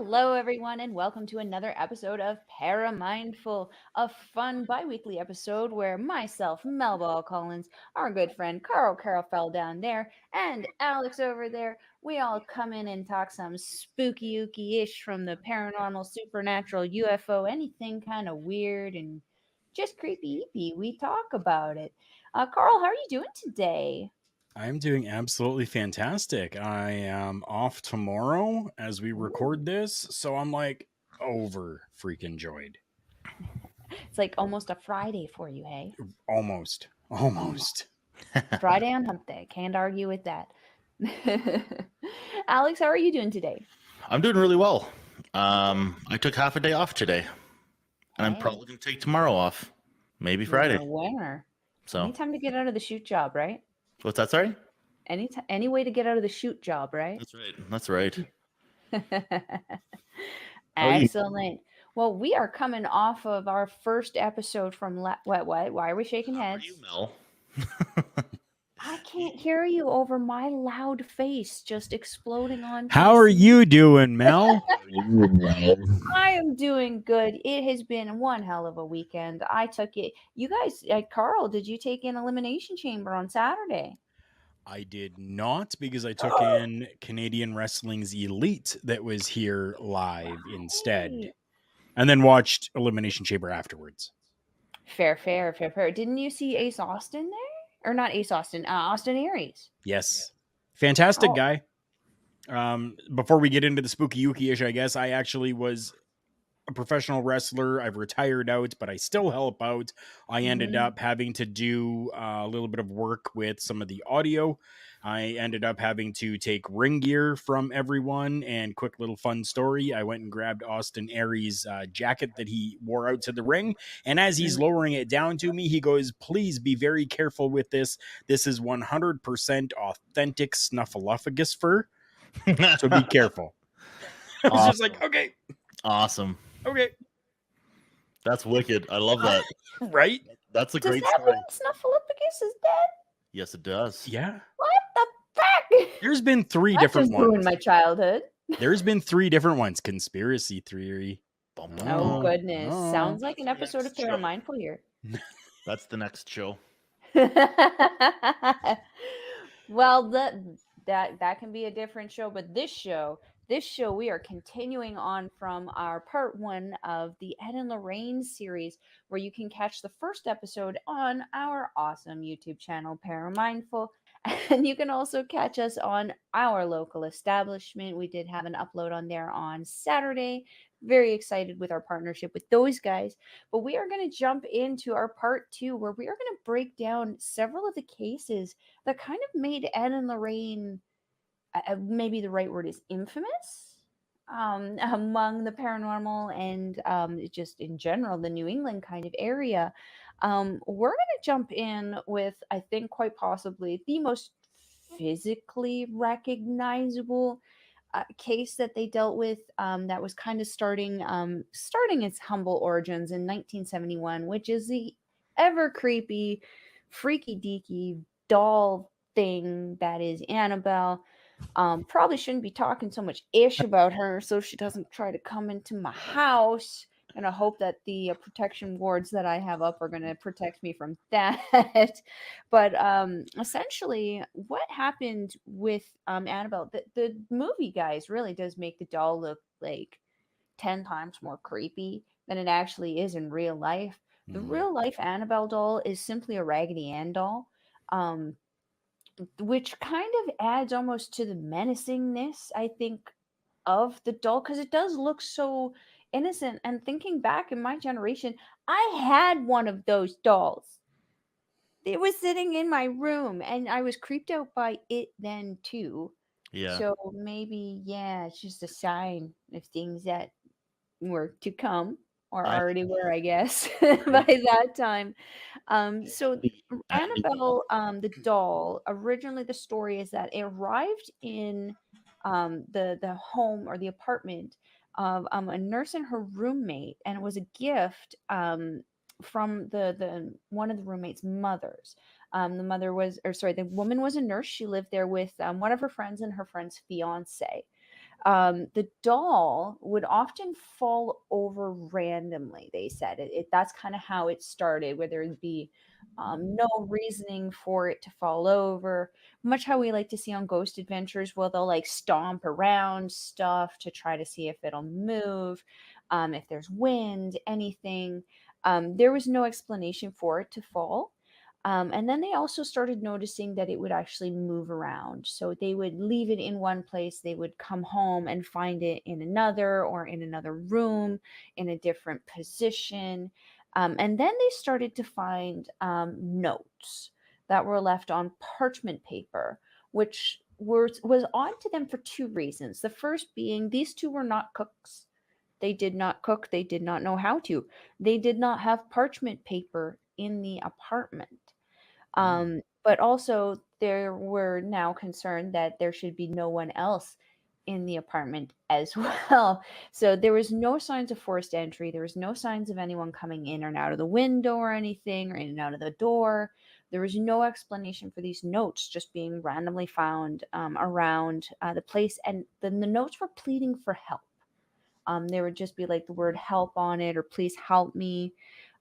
Hello, everyone, and welcome to another episode of ParaMindful, a fun bi-weekly episode where myself, Melball Collins, our good friend Karl fell down there, and Alex over there, we all come in and talk some spooky-ooky-ish from the paranormal, supernatural, UFO, anything kind of weird and just creepy-eepy. We talk about it. Karl, how are you doing today? I'm doing absolutely fantastic. I am off tomorrow as we Ooh, record this, so I'm like over freaking joyed. it's like almost a Friday for you, hey? Almost. Almost. Almost. Friday on Hump Day. Can't argue with that. Alex, how are you doing today? I'm doing really well. I took half a day off today, and I'm Hey, probably gonna take tomorrow off, maybe you're Friday. a winner. So, Anytime to get out of the shoot job, right? what's that? Sorry. Any way to get out of the shoot job, right? That's right. That's right. How are you? Excellent. Well, we are coming off of our first episode from what? Why are we shaking How are you, heads? Mel? I can't hear you over my loud face just exploding on How are PC. you doing, Mel? How are you, Mel? I am doing good. It has been one hell of a weekend. I took it. You guys, Carl, did you take in Elimination Chamber on Saturday? I did not because I took in Canadian Wrestling's Elite that was here live instead, Right. and then watched Elimination Chamber afterwards. Fair. Didn't you see Ace Austin there? Or not Ace Austin, Austin Aries. Yes. Fantastic Oh, guy. Before we get into the spooky ooky ish, I guess I actually was a professional wrestler. I've retired out, but I still help out. I ended hmm up having to do a little bit of work with some of the audio. I ended up having to take ring gear from everyone. And quick little fun story: I went and grabbed Austin Aries' jacket that he wore out to the ring, and as he's lowering it down to me, he goes, "Please be very careful with this. This is 100% authentic snuffleupagus fur, so be careful." I was just like, Awesome. "Okay, Awesome. okay, That's wicked. I love that. right." That's a does great that story. mean Snuffleupagus is dead? Yes, it does. Yeah. What the fuck? There's been three That different just ruined ones. my childhood. There's been three different ones. Conspiracy theory. Bum, bum, Oh, bum. goodness. Oh. Sounds like That's an the episode of next show. ParaMindful here. That's the next show. Well, that can be a different show, but this show we are continuing on from our part 1 of the Ed and Lorraine series, where you can catch the first episode on our awesome YouTube channel ParaMindful, and you can also catch us on our local establishment. We did have an upload on there on Saturday. Very excited with our partnership with those guys. But we are going to jump into our part 2, where we are going to break down several of the cases that kind of made Ed and Lorraine, maybe the right word is infamous, among the paranormal and just in general, the New England kind of area. We're going to jump in with, I think, quite possibly the most physically recognizable case that they dealt with, that was kind of starting its humble origins in 1971, which is the ever creepy, freaky deaky doll thing that is Annabelle. Probably shouldn't be talking so much ish about her so she doesn't try to come into my house. And I hope that the protection wards that I have up are going to protect me from that. But essentially, what happened with Annabelle, the movie, guys, really does make the doll look like 10 times more creepy than it actually is in real life. The Mhm. real life Annabelle doll is simply a Raggedy Ann doll. Um, which kind of adds almost to the menacingness, I think, of the doll, because it does look so innocent. And thinking back in my generation, I had one of those dolls. It was sitting in my room, and I was creeped out by it then too. Yeah. So maybe, yeah, it's just a sign of things that were to come, or I already were, I guess, by right. that time. So Andy, Annabelle, Amityville. the doll, originally the story is that it arrived in the home or the apartment of a nurse and her roommate, and it was a gift from the one of the roommate's mothers. The mother was, or sorry, the woman was a nurse. She lived there with one of her friends and her friend's fiance. The doll would often fall over randomly, they said. That's kind of how it started, where there'd be no reasoning for it to fall over. Much how we like to see on Ghost Adventures, where they'll like stomp around stuff to try to see if it'll move, if there's wind, anything. There was no explanation for it to fall. And then they also started noticing that it would actually move around. So they would leave it in one place, they would come home and find it in another or in another room in a different position. And then they started to find notes that were left on parchment paper, which was odd to them for two reasons. The first being these two were not cooks. They did not cook, they did not know how to. They did not have parchment paper in the apartment. But also, there were now concerned that there should be no one else in the apartment as well. So there was no signs of forced entry. There was no signs of anyone coming in and out of the window or anything, or in and out of the door. There was no explanation for these notes just being randomly found around the place. And then the notes were pleading for help. There would just be like the word help on it, or please help me.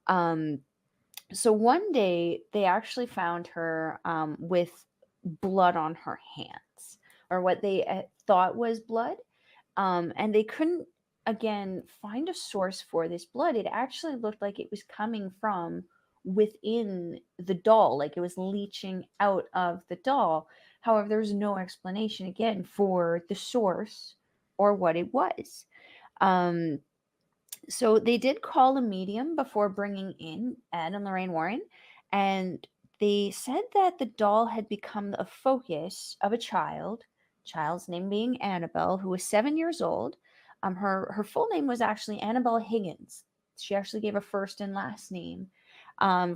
Um, so one day they actually found her with blood on her hands, or what they thought was blood. And they couldn't, again, find a source for this blood. It actually looked like it was coming from within the doll, like it was leaching out of the doll. However, there's no explanation, again, for the source or what it was. Um, so they did call a medium before bringing in Ed and Lorraine Warren, and they said that the doll had become a focus of a child's name being Annabelle, who was 7 years old. Her full name was actually Annabelle Higgins. She actually gave a first and last name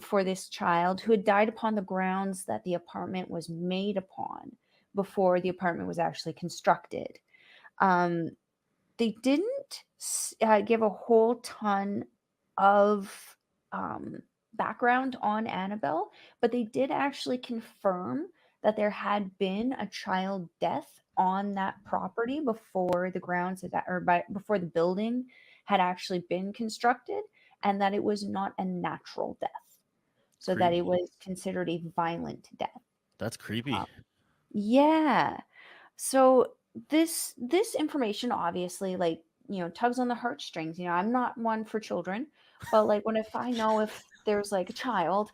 for this child, who had died upon the grounds that the apartment was made upon before the apartment was actually constructed. Um, they didn't give a whole ton of background on Annabelle, but they did actually confirm that there had been a child death on that property before the grounds had, before the building had actually been constructed, and that it was not a natural death, so that it Creepy. was considered a violent death. That's creepy. Yeah. So this information obviously, like, tugs on the heartstrings. I'm not one for children, but like when if I know if there's like a child,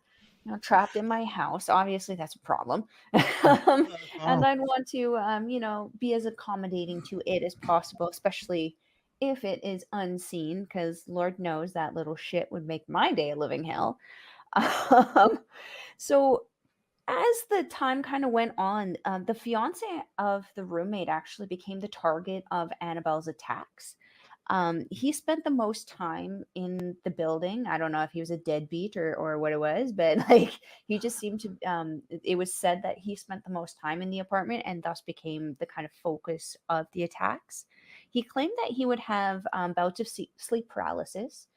trapped in my house, obviously that's a problem. And I'd want to be as accommodating to it as possible, especially if it is unseen, because Lord knows that little shit would make my day a living hell. Um, so as the time kind of went on, the fiance of the roommate actually became the target of Annabelle's attacks. He spent the most time in the building. I don't know if he was a deadbeat or what it was, but like he just seemed to. It was said that he spent the most time in the apartment and thus became the kind of focus of the attacks. He claimed that he would have bouts of sleep paralysis,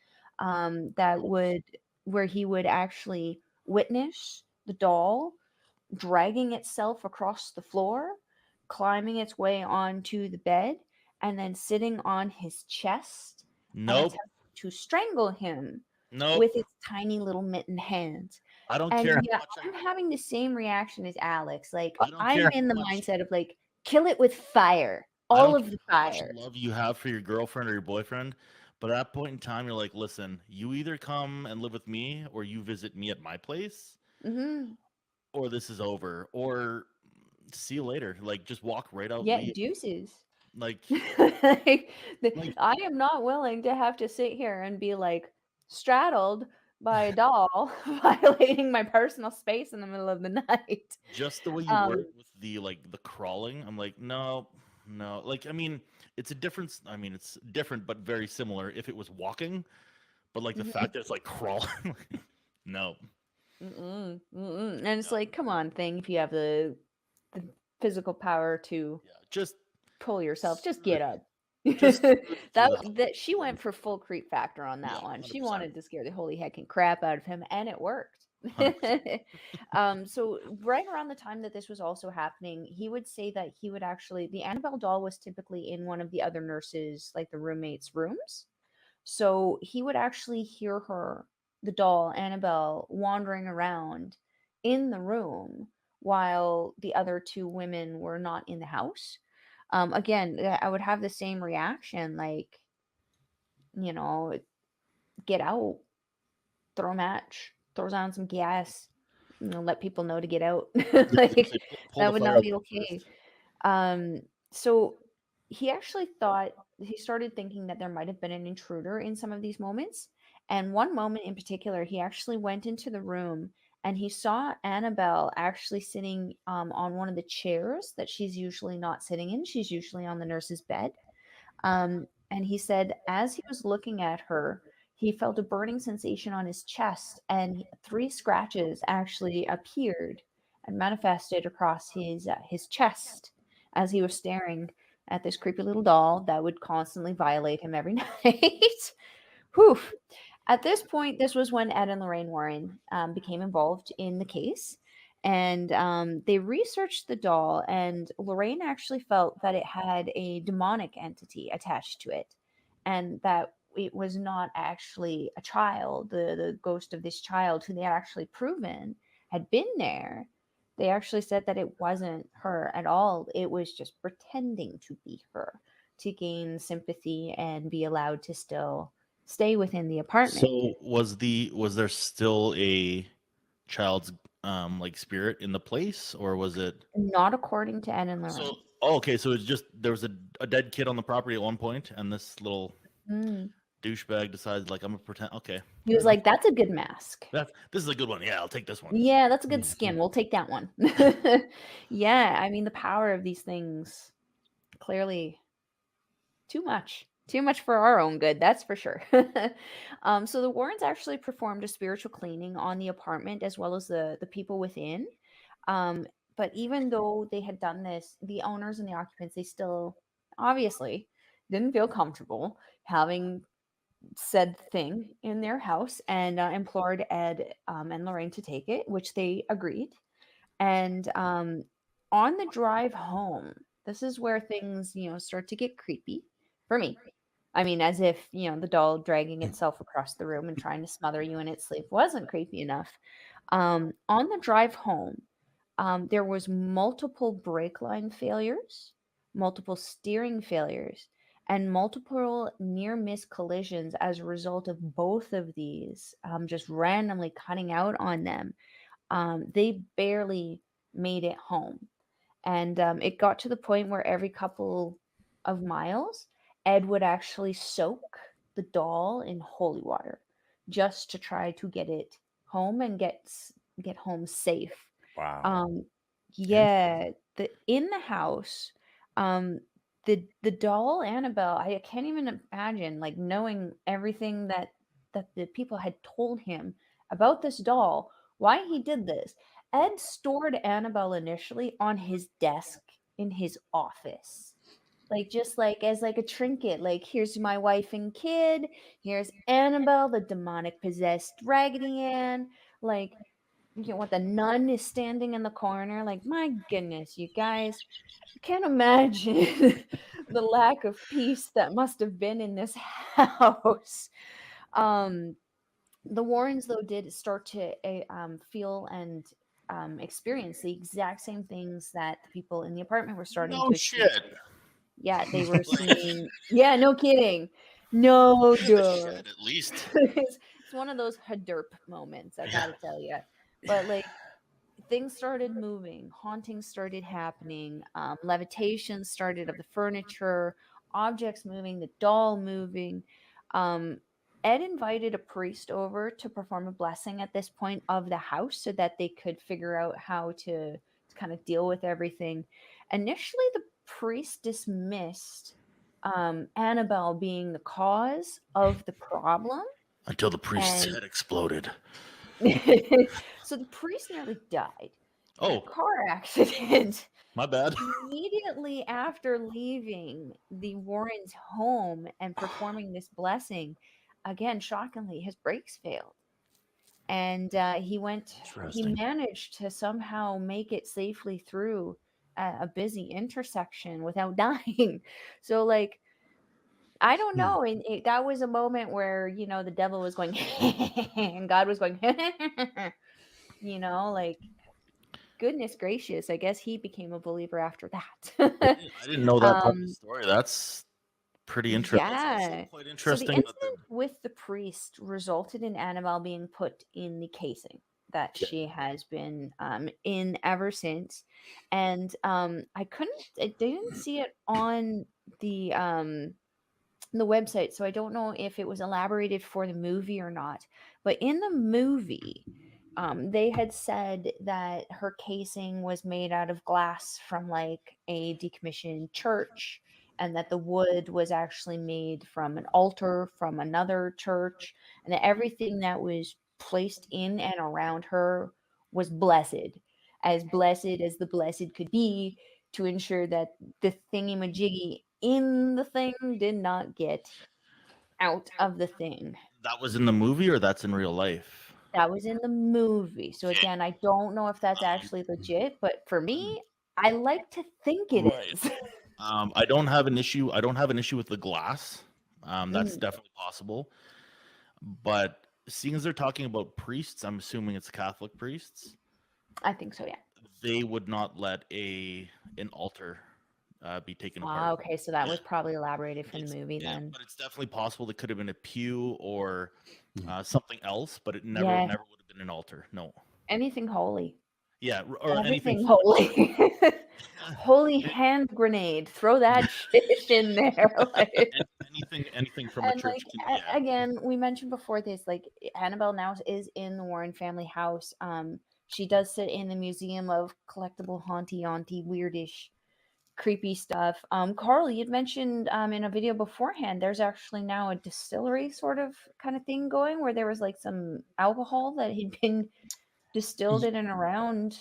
that would where he would actually witness the doll dragging itself across the floor, climbing its way onto the bed, and then sitting on his chest and Nope. attempting to strangle him Nope. with its tiny little mitten hands. I don't And care. yeah, I'm having the same reaction as Alex. Like, I don't I'm care in the how much. mindset of like, kill it with fire. I All don't of care the how much fire. love you have for your girlfriend or your boyfriend, but at that point in time, you're like, listen, you either come and live with me, or you visit me at my place, Hmm. or this is over, or see you later. Like, just walk right out, Yeah, leave. deuces. Like, Like, like I am not willing to have to sit here and be like straddled by a doll violating my personal space in the middle of the night. just the way you word Um, it with the crawling. I'm like, no, no. Like, I mean, it's a difference. I mean, it's different, but very similar. If it was walking, but like the mhm, fact that it's like crawling, no, and it's no. like, come on, thing, if you have the physical power to Yeah, just pull yourself, just screw get it. up. Just screw it for the That she hell. went for full creep factor on Yeah, that one. She 100%. wanted to scare the holy heckin' crap out of him, and it worked. So right around the time that this was also happening, he would say that he would actually the Annabelle doll was typically in one of the other nurses, like the roommates' rooms. So he would actually hear her, the doll, Annabelle, wandering around in the room while the other two women were not in the house. Again, I would have the same reaction, like, you know, get out, throw a match, throw down some gas, let people know to get out. Yeah, I was gonna Like say, pull that the would fire not out be okay. first. So he actually thought he started thinking that there might have been an intruder in some of these moments. And one moment in particular, he actually went into the room and he saw Annabelle actually sitting on one of the chairs that she's usually not sitting in. She's usually on the nurse's bed. And he said, as he was looking at her, he felt a burning sensation on his chest, and three scratches actually appeared and manifested across his chest as he was staring at this creepy little doll that would constantly violate him every night. Whew. At this point, this was when Ed and Lorraine Warren became involved in the case. And they researched the doll, and Lorraine actually felt that it had a demonic entity attached to it, and that it was not actually a child, the ghost of this child who they had actually proven had been there. They actually said that it wasn't her at all. It was just pretending to be her to gain sympathy and be allowed to still stay within the apartment. So was there still a child's like spirit in the place, or was it? Not according to Ed and So Lorraine. oh, okay, so it's just there was a dead kid on the property at one point, and this little Mm. douchebag decides like I'm gonna pretend. Okay, He fair was enough. like, "That's a good mask. This is a good one. Yeah, I'll take this one. Yeah, that's a good Mhm. skin. We'll take that one." Yeah, I mean, the power of these things, clearly too much. Too much for our own good, that's for sure. So the Warrens actually performed a spiritual cleaning on the apartment as well as the people within. Um, but even though they had done this, the owners and the occupants, they still obviously didn't feel comfortable having said thing in their house and implored Ed and Lorraine to take it, which they agreed. And on the drive home, this is where things, start to get creepy for me. I mean, as if, the doll dragging itself across the room and trying to smother you in its sleep wasn't creepy enough. On the drive home, there was multiple brake line failures, multiple steering failures, and multiple near miss collisions as a result of both of these just randomly cutting out on them. They barely made it home. And it got to the point where every couple of miles, Ed would actually soak the doll in holy water just to try to get it home and get home safe. Wow. Um, Interesting. yeah, in the house, um, the doll Annabelle, I can't even imagine like knowing everything that the people had told him about this doll, why he did this. Ed stored Annabelle initially on his desk in his office. Like just like as like a trinket, like here's my wife and kid, here's Annabelle, the demonic possessed Raggedy Ann. Like what the nun is standing in the corner. Like, my goodness, you guys, I can't imagine the lack of peace that must have been in this house. Um, the Warrens, though, did start to feel and experience the exact same things that the people in the apartment were starting No to shit. experience. Yeah, they were Like seeing. Yeah, no kidding. No, in the duh. shed at least. It's one of those derp moments, I Yeah. gotta tell you. But like things started moving, hauntings started happening, levitation started of the furniture, objects moving, the doll moving. Um, Ed invited a priest over to perform a blessing at this point of the house so that they could figure out how to kind of deal with everything. Initially, the priest dismissed Annabelle being the cause of the problem. Until the priest's And head exploded. so the priest nearly died in a Oh, car accident my bad. immediately after leaving the Warrens' home and performing this blessing. Again, shockingly, his brakes failed. and he Interesting. managed to somehow make it safely through a busy intersection without dying. So like, I don't Hmm. know, and that was a moment where, the devil was going and God was going like, goodness gracious, I guess he became a believer after that. I didn't know that part of the um story. That's pretty interesting. That's also yeah. quite So the interesting that incident with the priest resulted in Annabelle being put in the casing that okay. she has been in ever since. And I didn't see it on the website, so I don't know if it was elaborated for the movie or not. But in the movie, they had said that her casing was made out of glass from like a decommissioned church, and that the wood was actually made from an altar from another church, and that everything that was placed in and around her was blessed as the blessed could be, to ensure that the thingy-majiggy in the thing did not get out of the thing. That was in the movie or that's in real life? That was in the movie. So Okay. again, I don't know if that's Um, actually legit, but for me, I like to think it right. is. I don't have an issue. I don't have an issue with the glass. That's Mm, definitely possible. But seeing as they're talking about priests, I'm assuming it's Catholic priests. I think so, yeah. They would not let an altar be taken apart. Okay, so that Yeah, was probably elaborated from it's the movie yeah, then. but it's definitely possible it could have been a pew or Hmm. something else, but it never Yeah, never would have been an altar. No. anything holy. Yeah, or anything Everything from a church. holy. Holy hand grenade. Throw that shit in there. Like. Anything from a And church like, can yeah. again, we mentioned before this, like, Annabelle now is in the Warren family house. She does sit in the museum of collectible haunty auntie weirdish creepy stuff. Karl, you'd mentioned in a video beforehand, there's actually now a distillery sort of kind of thing going, where there was like some alcohol that had been distilled Y- in and around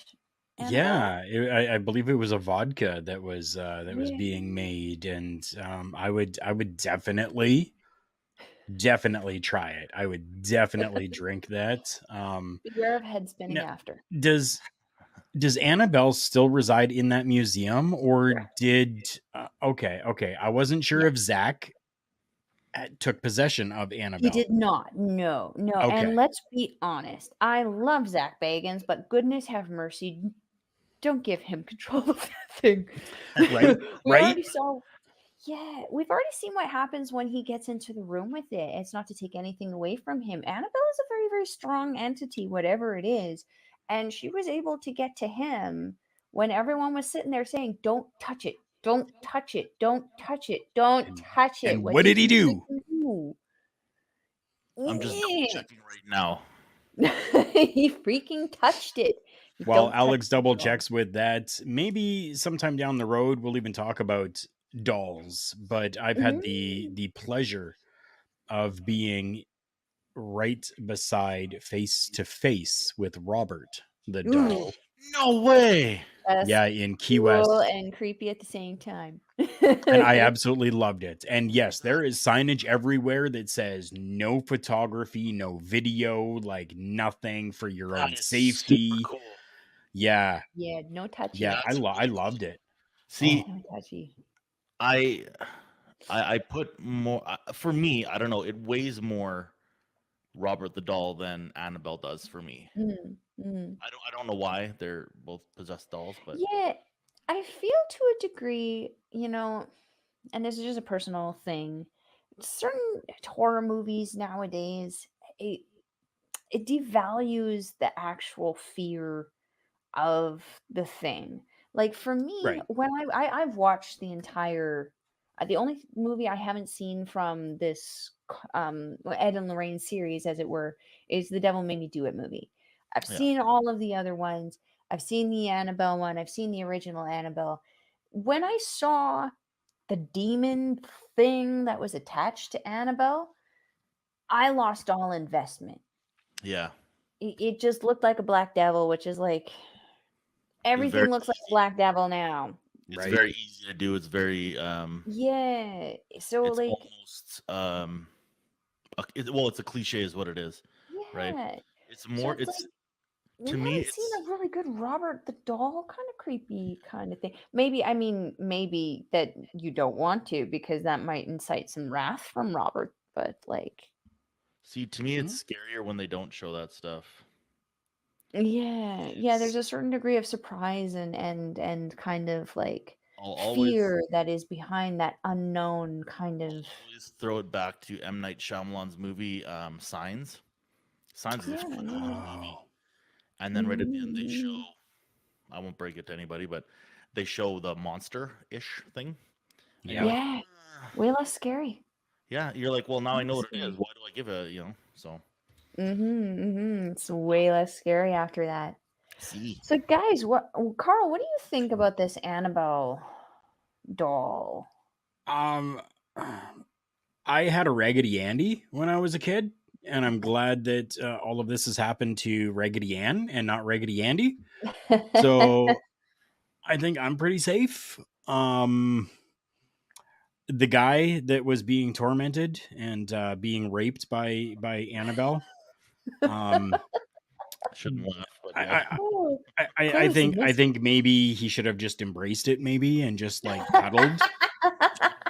Annabelle. Yeah, I believe it was a vodka that was Yeah. being made, and I would definitely try it. I would definitely drink that. Beware of head Now, spinning after. does does Annabelle still reside in that museum, or Correct. did okay, I wasn't sure Yeah. if Zach took possession of He Annabelle. did not. No, no. Okay. And let's be honest. I love Zach Bagans, but goodness have mercy, don't give him control of that thing. Right, We right. already saw. Yeah, we've already seen what happens when he gets into the room with it. It's not to take anything away from him. Annabelle is a very, very strong entity, whatever it is. And she was able to get to him when everyone was sitting there saying, "Don't touch it. Don't touch it. Don't touch it. Don't and, touch it." and What what did did he he do? freaking do? I'm just double checking right now. He freaking touched it. While Don't touch Alex the double doll. checks with that, maybe sometime down the road we'll even talk about dolls. But I've had Mm. the pleasure of being right beside face to face with Robert the Ooh, doll. No way. that's Yeah, in Key cool West. and creepy at the same time. And I absolutely loved it. And yes, there is signage everywhere that says no photography, no video, like nothing for your That own is super safety. cool. Yeah, Yeah, no touchy. yeah, That's I really cool. loved it. See, No touchy. I I put more for me. I don't know. It weighs more Robert the doll than Annabelle does for me. Mm, mm. I don't know why they're both possessed dolls, but Yeah, I feel to a degree, and this is just a personal thing. Certain horror movies nowadays, it, it devalues the actual fear of the thing. Like for me, Right. when I've watched the only movie I haven't seen from this Ed and Lorraine series, as it were, is the Devil Made Me Do It movie. I've yeah, seen all of the other ones. I've seen the Annabelle one. I've seen the original Annabelle. When I saw the demon thing that was attached to Annabelle, I lost all investment. yeah. It just looked like a black devil, which is like, It's very everything looks like a easy. black devil now. It's Right. very easy to do. It's very Yeah. So it's like, almost well, it's a cliche, is what it is, right? yeah. It's So more. it's It's like to we me. haven't seen a really good Robert the Doll kind of creepy kind of thing. Maybe, I mean, maybe that you don't want to because that might incite some wrath from Robert, but like, See, to me, Hmm? it's scarier when they don't show that stuff. yeah, yeah, there's It's a certain degree of surprise and kind of like I'll always fear that is behind that unknown kind of. I'll always throw it back to M. Night Shyamalan's movie, Signs. Signs is a Yeah, phenomenal yeah. movie. Oh, And then right at the end, they show, Mhm, I won't break it to anybody, but they show the monster-ish thing. And you're yeah. like, yeah, "Ah." way less scary. Yeah, you're like, well, now Way I know less what it is. scary. Why do I give a. So, It's way less scary after that. see. So, guys, Carl, what do you think about this Annabelle doll? Um, I had a Raggedy Andy when I was a kid, and I'm glad that all of this has happened to Raggedy Ann and not Raggedy Andy. So I think I'm pretty safe. Um, the guy that was being tormented and being raped by Annabelle. Um, I shouldn't laugh, but I, yeah. I Oh, I clearly some think mystery. maybe he should have just embraced it, maybe, and just like cuddled,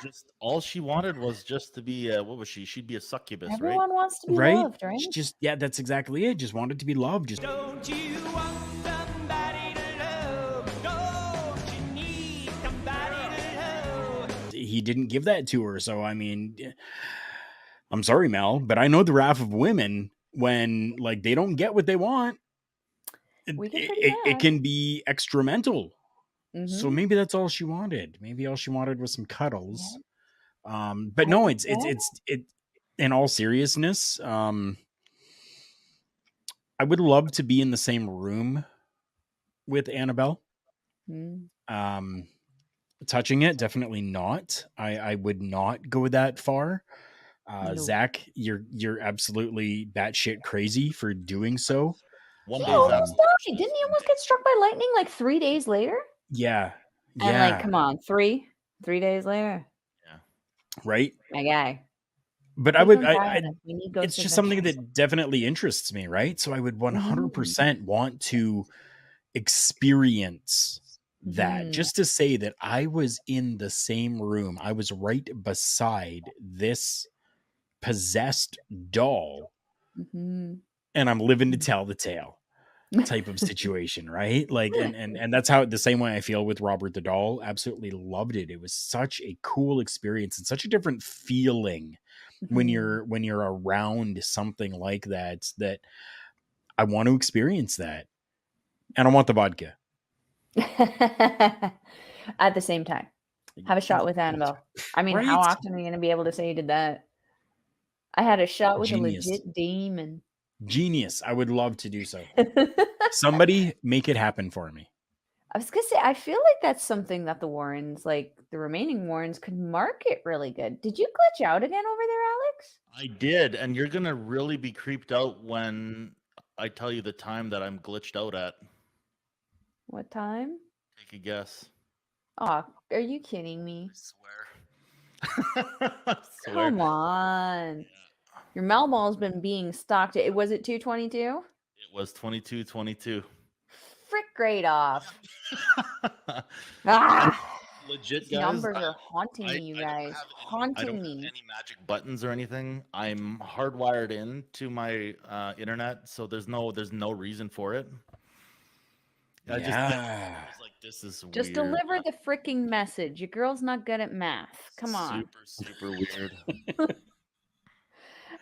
Just all she wanted was just to be, what was she? She'd be a succubus, right? Everyone wants to be right? loved, right? She just yeah, that's exactly it. Just wanted to be loved. Just Don't you want somebody to love? Don't you need somebody to love? he didn't give that to her. So I mean, I'm sorry, Mel, but I know the wrath of women when like they don't get what they want. It, We get pretty it mad. can be extramental. So Mm-hmm. maybe that's all she wanted. Maybe all she wanted was some cuddles. Yeah. But no, Yeah. it. In all seriousness, I would love to be in the same room with Annabelle. Mm, Um, touching it, definitely not. I would not go that far. no. Zach, you're absolutely batshit crazy for doing so. One He day Zach's almost Um, gonna died. watch Didn't this. he One almost day. get struck by lightning like 3 days later? yeah, And like, yeah, come on, 3 days later, Yeah. right. my guy. But Please don't die on us. We need it's ghost just something adventures. that definitely interests me, right? So I would Mm-hmm. 100% want to experience that, Mm-hmm. just to say that I was in the same room. I was right beside this possessed doll, Mm-hmm. and I'm living to tell the tale type of situation, right? Like, and that's how, the same way I feel with Robert the Doll. Absolutely loved it. It was such a cool experience and such a different feeling when Mhm. you're around something like that, that I want to experience that. And I want the vodka. At the same time, have a shot with Annabelle. I mean, how Right? often are you gonna be able to say you did that? I had a shot with a Genius. legit demon. Genius. I would love to do so. I Somebody make it happen for me. was gonna say, I feel like that's something that the Warrens, like the remaining Warrens, could market really good. Did you glitch out again over there, Alex? I did, and you're gonna really be creeped out when I tell you the time that I'm glitched out at. What time? Take a guess. Oh, are you kidding me? I swear. I swear. Come on. Your Melball's been being stalked. Was it 222? It was 22:22. Frick right off. Ah! Legit, These guys. numbers are haunting me, you guys. I don't Haunting have me. any magic buttons or anything. I'm hardwired into my internet, so there's no reason for it. I Yeah. was like, this is Just weird. deliver the freaking message. Your girl's not good at math. Come on. Super weird.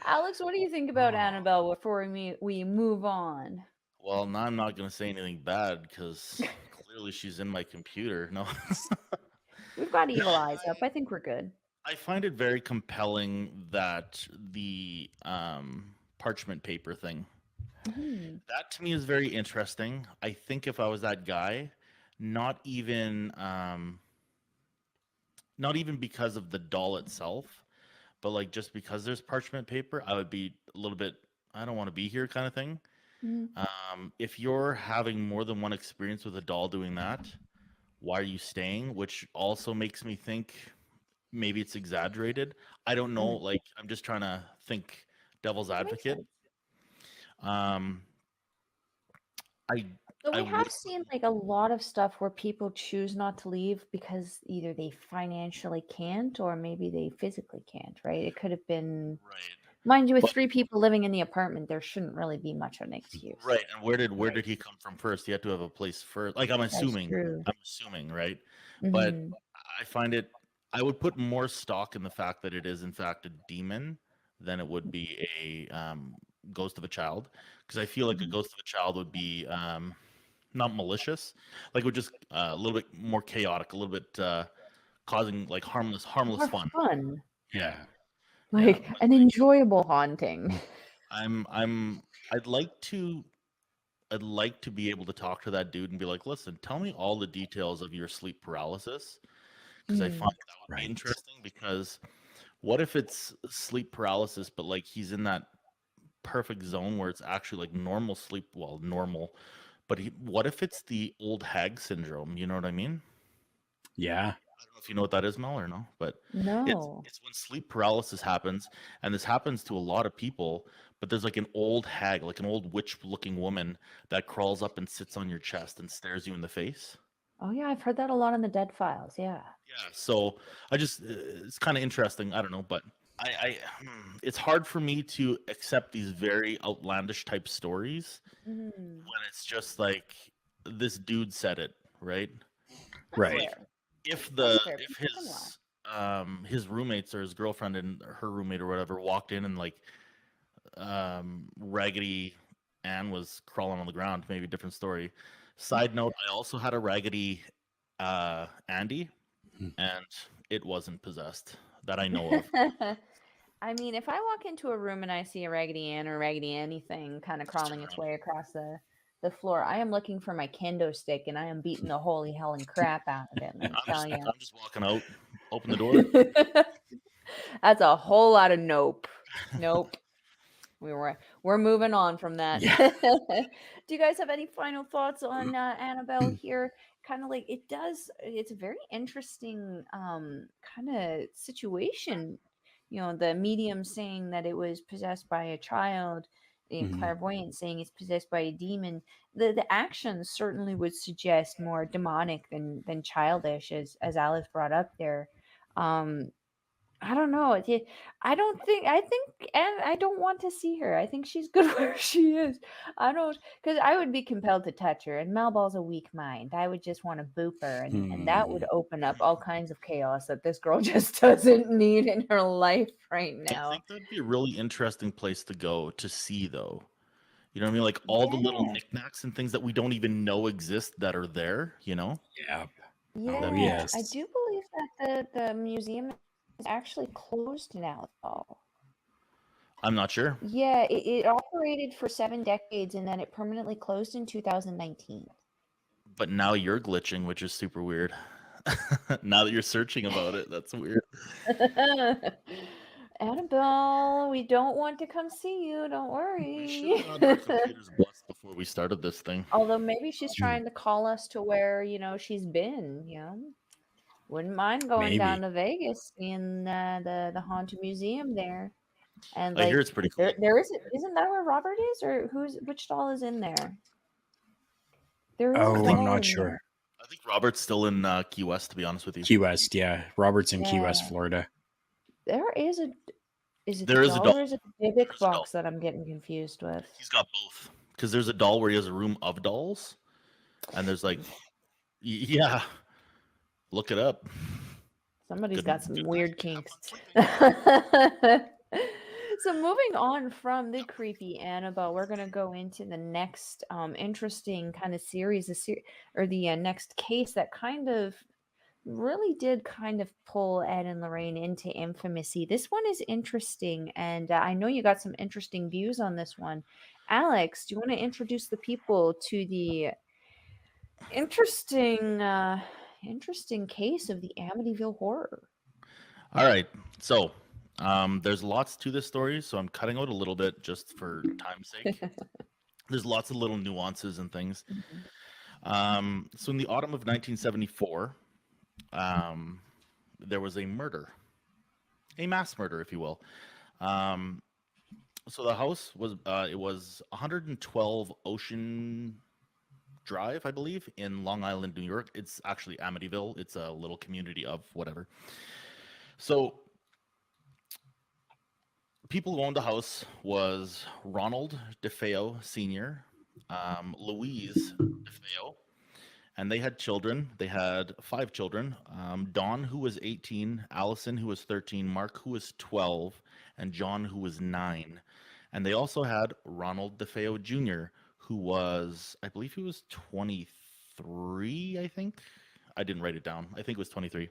Alex, what do you think about Annabelle before we move on? Well, now I'm not gonna say anything bad because clearly she's in my computer. No. We've got No, evil eyes up. I think we're good. I find it very compelling that the parchment paper thing. Mhm. That to me is very interesting. I think if I was that guy, not even not even because of the doll itself, but like just because there's parchment paper, I would be a little bit, I don't want to be here kind of thing. Mhm. If you're having more than one experience with a doll doing that, why are you staying? Which also makes me think maybe it's exaggerated. I don't know. Mm. Like, I'm just trying to think devil's That makes advocate. sense. But I we have would. seen like a lot of stuff where people choose not to leave because either they financially can't or maybe they physically can't, right? It could have been, Right. mind you, with But 3 people living in the apartment, there shouldn't really be much of an excuse. right, and where did he come from first? He had to have a place first. Like That's true. I'm assuming, right? But Hmm. I find it. I would put more stock in the fact that it is in fact a demon than it would be a ghost of a child, because I feel like a ghost of a child would be not malicious, like it would just a little bit more chaotic, a little bit causing like harmless More fun. fun, Yeah, Yeah. yeah. like an enjoyable haunting. I'm I'd like to I'd like to be able to talk to that dude and be like, listen, tell me all the details of your sleep paralysis, because I Mm. find that would be Right. interesting. Because what if it's sleep paralysis, but like he's in that perfect zone where it's actually like normal sleep, well, normal, but what if it's the old hag syndrome? You know what I mean? Yeah. I don't know if you know what that is, Mel, or no, but No. it's when sleep paralysis happens, and this happens to a lot of people. But there's like an old hag, like an old witch-looking woman that crawls up and sits on your chest and stares you in the face. Oh yeah, I've heard that a lot on the Dead Files. Yeah. Yeah, so I just it's kind of interesting. I don't know, but it's hard for me to accept these very outlandish type stories Mm. when it's just like this dude said it, right? That's Right. Like fair. if That's fair. if People can lie. his roommates or his girlfriend and her roommate or whatever walked in and like Raggedy Ann was crawling on the ground, maybe a different story. Side note, I also had a Raggedy Andy, Hmm. and it wasn't possessed that I know of. I mean, if I walk into a room and I see a Raggedy Ann or Raggedy anything kind of Just turn crawling its around. way across the floor, I am looking for my kendo stick and I am beating the holy hell and crap out of it. Let me tell you. I'm just walking out, open the door. That's a whole lot of nope. Nope. We're moving on from that. Yeah. Do you guys have any final thoughts on Annabelle here? Kind of like it's a very interesting kind of situation. You know, the medium saying that it was possessed by a child, the Mhm. clairvoyant saying it's possessed by a demon. The actions certainly would suggest more demonic than childish, as Alice brought up there. Um, I don't know. I don't think. I think, and I don't want to see her. I think she's good where she is. I don't, because I would be compelled to touch her, and Melball's a weak mind. I would just want to boop her, and that would open up all kinds of chaos that this girl just doesn't need in her life right I now. think that'd be a really interesting place to go to see, though. You know what I mean? Like all the little Yeah, knickknacks and things that we don't even know exist that are there, you know? Yeah. yeah. Oh, That'd be I yes. do believe that the museum is actually closed now, though. I'm not sure. Yeah, it operated for 7 decades, and then it permanently closed in 2019. But now you're glitching, which is super weird. Now that you're searching about it, that's weird. Annabelle, we don't want to come see you. Don't We should worry. have gotten our computers blessed before we started this thing. Although maybe she's Hmm. trying to call us to where she's been. Wouldn't mind going down Maybe. to Vegas, seeing the haunted museum there. And I hear like it's pretty cool. there isn't that where Robert is, or which doll is in there? There is a Oh, I'm doll not in sure. there. I think Robert's still in Key West, to be honest with you. Key West, yeah. Robert's in Key West, Yeah. Florida. There is is it There the is a doll doll. or is it the Dybbuk There's a doll. box that I'm getting confused with? He's got both. Because there's a doll where he has a room of dolls, and there's like, yeah, look it up. Somebody's Good- got some good weird night. Have kinks. fun sleeping. So moving on from the creepy Annabelle, we're gonna go into the next interesting kind of series, or the next case that kind of really did kind of pull Ed and Lorraine into infamy. This one is interesting, and I know you got some interesting views on this one. Alex, do you want to introduce the people to the interesting case of the Amityville Horror? All right. So there's lots to this story, so I'm cutting out a little bit just for time's sake. There's lots of little nuances and things. So in the autumn of 1974, there was a murder, a mass murder, if you will. So the house was it was 112 Ocean Drive, I believe, in Long Island, New York. It's actually Amityville. It's a little community of whatever. So people who owned the house was Ronald DeFeo Sr., Louise DeFeo, and they had children. They had 5 children. Dawn, who was 18, Allison, who was 13, Mark, who was 12, and John, who was 9. And they also had Ronald DeFeo Jr., who was, I believe he was 23, I think. I didn't write it down. I think it was 23.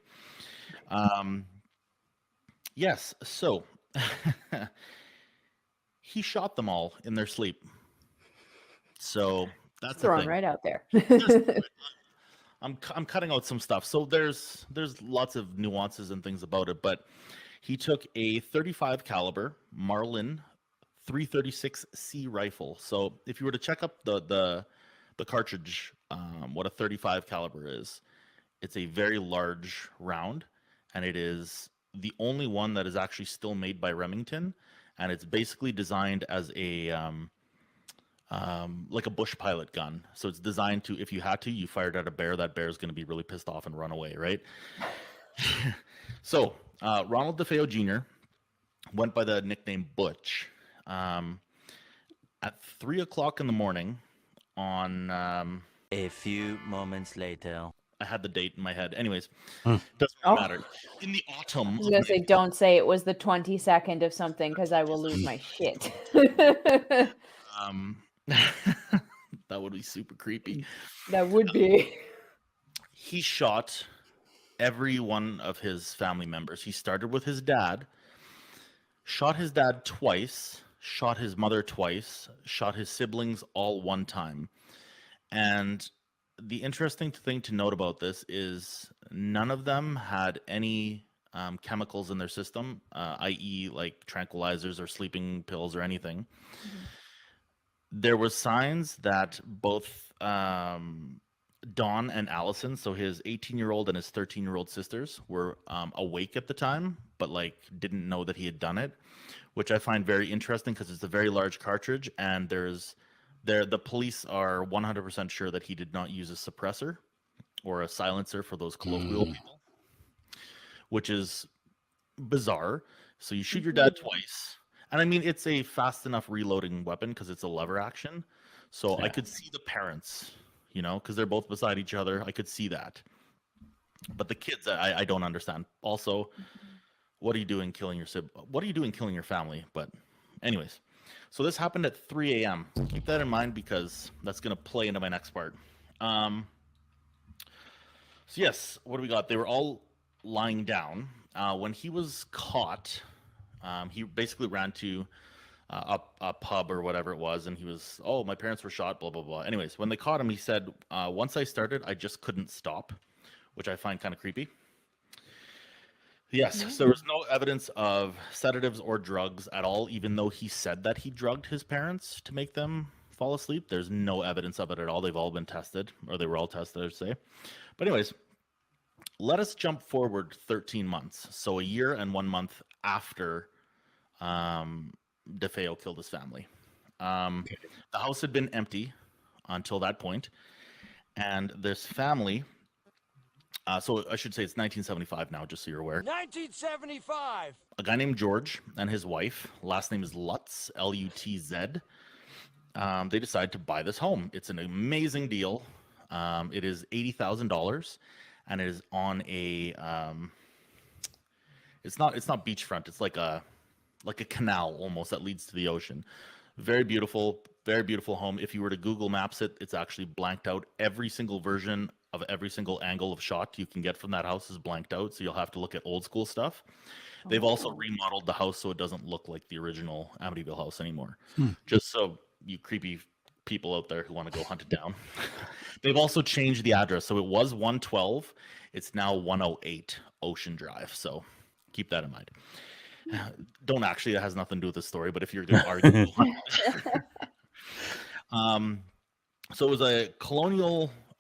Yes, so he shot them all in their sleep. So that's the Thrown thing. right out there. I'm cutting out some stuff. So there's lots of nuances and things about it, but he took a 35 caliber Marlin 336C rifle. So if you were to check up the cartridge, what a 35 caliber is, it's a very large round, and it is the only one that is actually still made by Remington, and it's basically designed as a like a bush pilot gun. So it's designed to, if you had to, you fired at a bear, that bear is going to be really pissed off and run away, right? So Ronald DeFeo Jr. went by the nickname Butch. At 3 o'clock in the morning on... A few moments later. I had the date in my head. anyways, doesn't matter. In the autumn... I was going to say, don't say it was the 22nd of something, because I will lose my shit. that would be super creepy. That would be. He shot every one of his family members. He started with his dad, shot his dad twice, shot his mother twice, shot his siblings all one time. And the interesting thing to note about this is none of them had any chemicals in their system, i.e. like tranquilizers or sleeping pills or anything. Mm-hmm. There were signs that both Dawn and Allison, so his 18-year-old and his 13-year-old sisters, were awake at the time, but like didn't know that he had done it, which I find very interesting because it's a very large cartridge, and the police are 100% sure that he did not use a suppressor or a silencer for those colloquial people, which is bizarre. So you shoot your dad twice. And I mean, it's a fast enough reloading weapon because it's a lever action. So I could see the parents, because they're both beside each other. I could see that. But the kids, I don't understand. Also, what are you doing killing your What are you doing killing your family? But anyways, so this happened at 3 a.m. Keep that in mind because that's going to play into my next part. So yes, what do we got? They were all lying down. When he was caught... he basically ran to a pub or whatever it was, and he was, my parents were shot, blah, blah, blah. Anyways, when they caught him, he said, once I started, I just couldn't stop, which I find kind of creepy. Yes, so there was no evidence of sedatives or drugs at all, even though he said that he drugged his parents to make them fall asleep. There's no evidence of it at all. They've all been tested, or they were all tested, I should say. But anyways, let us jump forward 13 months. So a year and 1 month after DeFeo killed his family. The house had been empty until that point. And this family, so I should say it's 1975 now, just so you're aware. 1975! A guy named George and his wife, last name is Lutz, L-U-T-Z. They decided to buy this home. It's an amazing deal. It is $80,000. And it is on a, it's not beachfront. It's like a canal almost that leads to the ocean. Very beautiful home. If you were to Google Maps it, it's actually blanked out. Every single version of every single angle of shot you can get from that house is blanked out. So you'll have to look at old school stuff. They've also remodeled the house so it doesn't look like the original Amityville house anymore. Just so you creepy people out there who want to go hunt it down. They've also changed the address. So it was 112. It's now 108 Ocean Drive. So keep that in mind. Don't actually, it has nothing to do with the story, but if you're going to argue. So it was a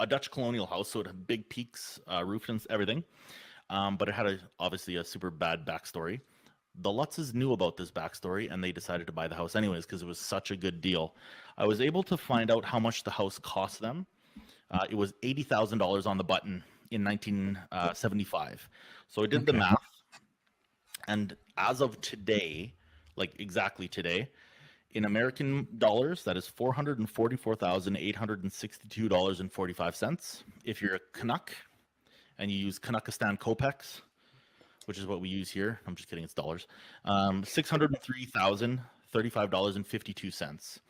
Dutch colonial house. So it had big peaks, roof and everything. But it had obviously a super bad backstory. The Lutzes knew about this backstory and they decided to buy the house anyways because it was such a good deal. I was able to find out how much the house cost them. It was $80,000 on the button in 1975. So I did the Okay. math, and as of today, like exactly today, in American dollars, that is $444,862.45. If you're a Canuck and you use Canuckistan kopecks, which is what we use here, I'm just kidding, it's dollars, $603,035.52.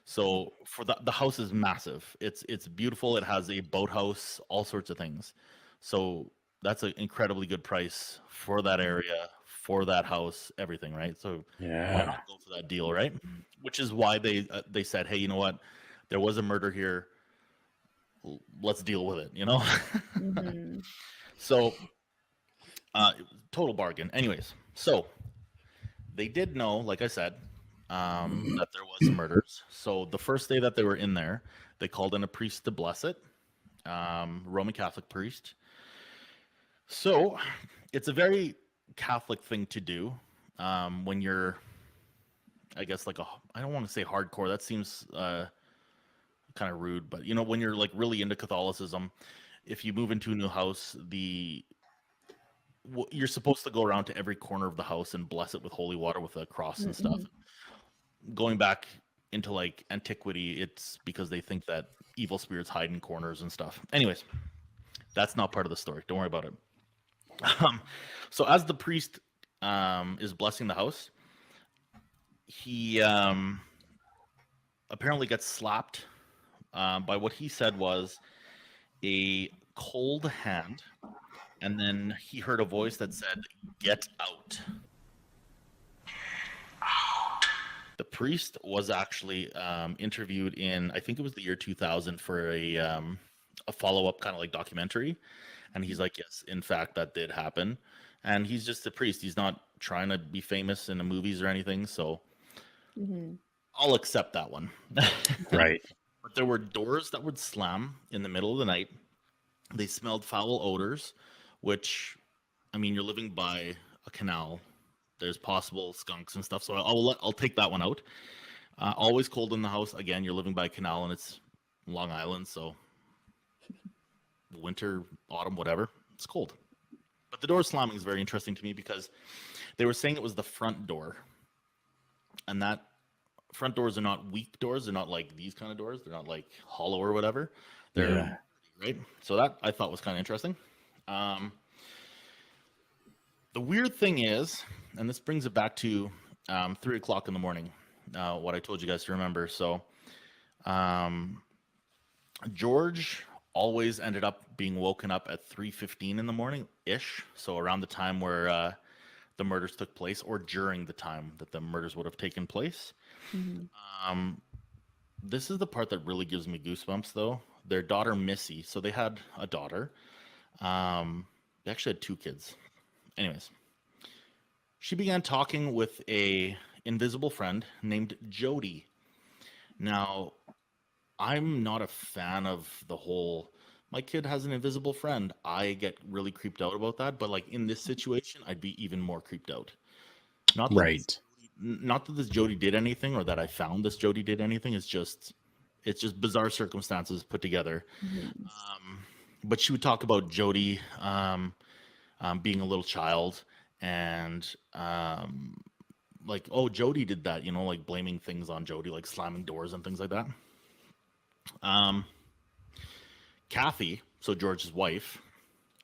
So for the house is massive. It's beautiful. It has a boathouse, all sorts of things. So that's an incredibly good price for that area, for that house, everything, right? So why Yeah. not go for that deal, right? Which is why they said, hey, you know what? There was a murder here. Let's deal with it, you know? Mm-hmm. So total bargain. Anyways, so they did know, like I said, that there was murders. So the first day that they were in there, they called in a priest to bless it, Roman Catholic priest. So it's a very Catholic thing to do when you're, I guess, like I don't want to say hardcore. That seems kind of rude, but you know, when you're like really into Catholicism, if you move into a new house, you're supposed to go around to every corner of the house and bless it with holy water with a cross and stuff. Going back into like antiquity, it's because they think that evil spirits hide in corners and stuff. Anyways, that's not part of the story. Don't worry about it. So as the priest is blessing the house, he apparently gets slapped by what he said was a cold hand, and then he heard a voice that said, "Get out." The priest was actually interviewed in, I think it was the year 2000, for a follow-up kind of like documentary, and he's like, yes, in fact, that did happen. And he's just a priest. He's not trying to be famous in the movies or anything, so I'll accept that one. Right. But there were doors that would slam in the middle of the night. They smelled foul odors, which, I mean, you're living by a canal. There's possible skunks and stuff, so I'll take that one out. Always cold in the house. Again, you're living by a canal, and it's Long Island, so winter, autumn, whatever, it's cold. But the door slamming is very interesting to me because they were saying it was the front door, and that front doors are not weak doors. They're not like these kind of doors. They're not like hollow or whatever. They're right. So that I thought was kind of interesting. The weird thing is, and this brings it back to 3 o'clock in the morning, what I told you guys to remember. So George always ended up being woken up at 3:15 in the morning ish. So around the time where the murders took place, or during the time that the murders would have taken place. This is the part that really gives me goosebumps, though. Their daughter Missy. So they had a daughter. They actually had 2 kids. Anyways, she began talking with a invisible friend named Jody. Now, I'm not a fan of the whole, my kid has an invisible friend. I get really creeped out about that. But like in this situation, I'd be even more creeped out. Not that not that this Jody did anything, or that I found this Jody did anything. It's just bizarre circumstances put together. But she would talk about Jody being a little child, and like, oh, Jody did that, you know, like blaming things on Jody, like slamming doors and things like that. Kathy, so George's wife,